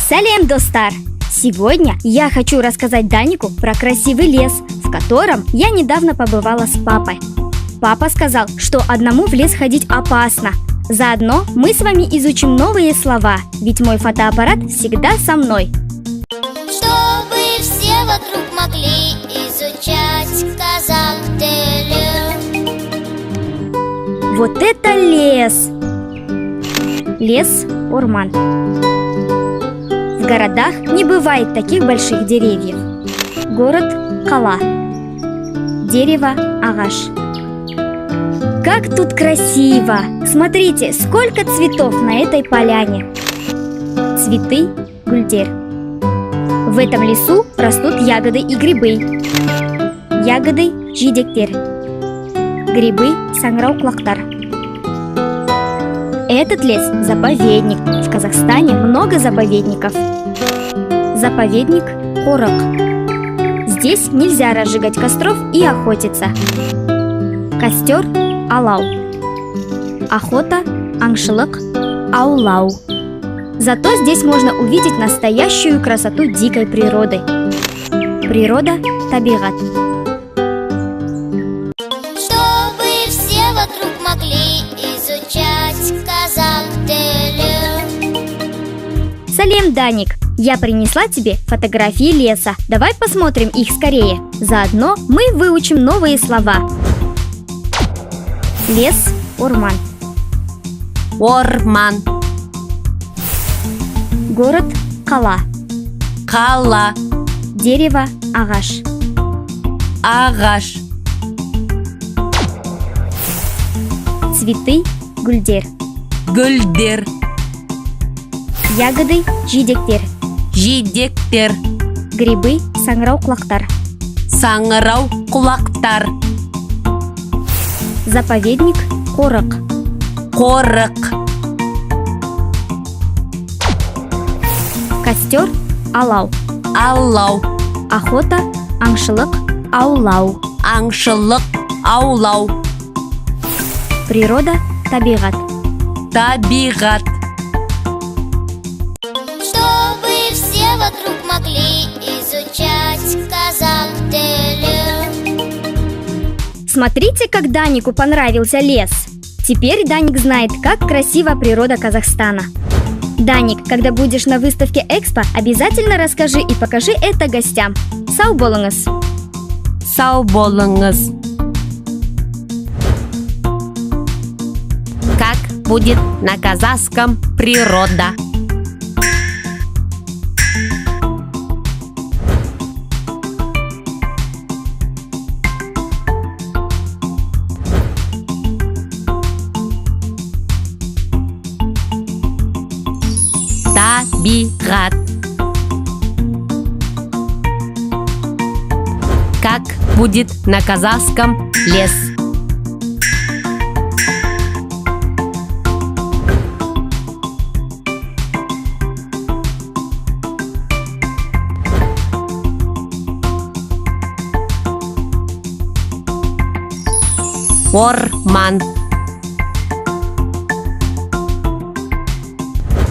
Салем, достар! Сегодня я хочу рассказать Данику про красивый лес, в котором я недавно побывала с папой. Папа сказал, что одному в лес ходить опасно. Заодно мы с вами изучим новые слова, ведь мой фотоаппарат всегда со мной. Чтобы все вокруг могли изучать казах теле. Вот это лес! Лес Орман. В городах не бывает таких больших деревьев. Город Кала. Дерево Агаш. Как тут красиво! Смотрите, сколько цветов на этой поляне. Цветы Гульдер. В этом лесу растут ягоды и грибы. Ягоды Жидектер. Грибы Саңырауқұлақтар. Этот лес – заповедник. В Казахстане много заповедников. Заповедник Қорық. Здесь нельзя разжигать костров и охотиться. Костер – Алау. Охота – Аңшылық, Аулау. Зато здесь можно увидеть настоящую красоту дикой природы. Природа – Табиғат. Чтобы все вокруг могли изучать казах теле. Салем, Даник! Я принесла тебе фотографии леса. Давай посмотрим их скорее. Заодно мы выучим новые слова. Лес Орман. Орман. Город Кала. Кала. Дерево Агаш. Агаш. Цветы Гульдер. Гүлдер. Ягоды Жидектер. Жидектер. Грибы Саңырауқұлақтар. Саңырауқұлақтар. Заповедник Қорық. Қорық. Костер Алау. Алау. Охота Аңшылық, Аулау. Аңшылық, аулау. Природа Табиғат. Табиғат. Чтобы все вокруг могли изучать казах теле. Смотрите, как Данику понравился лес. Теперь Даник знает, как красива природа Казахстана. Даник, когда будешь на выставке Экспо, обязательно расскажи и покажи это гостям. Сау болыңыз! Сау болыңыз. Как будет на казахском природа? Табиғат. Как будет на казахском лес? Орман.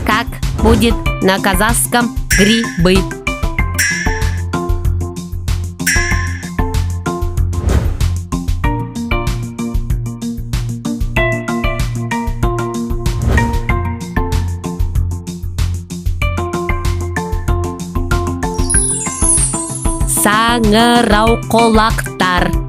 Как будет на казахском грибы? Саңырауқұлақтар.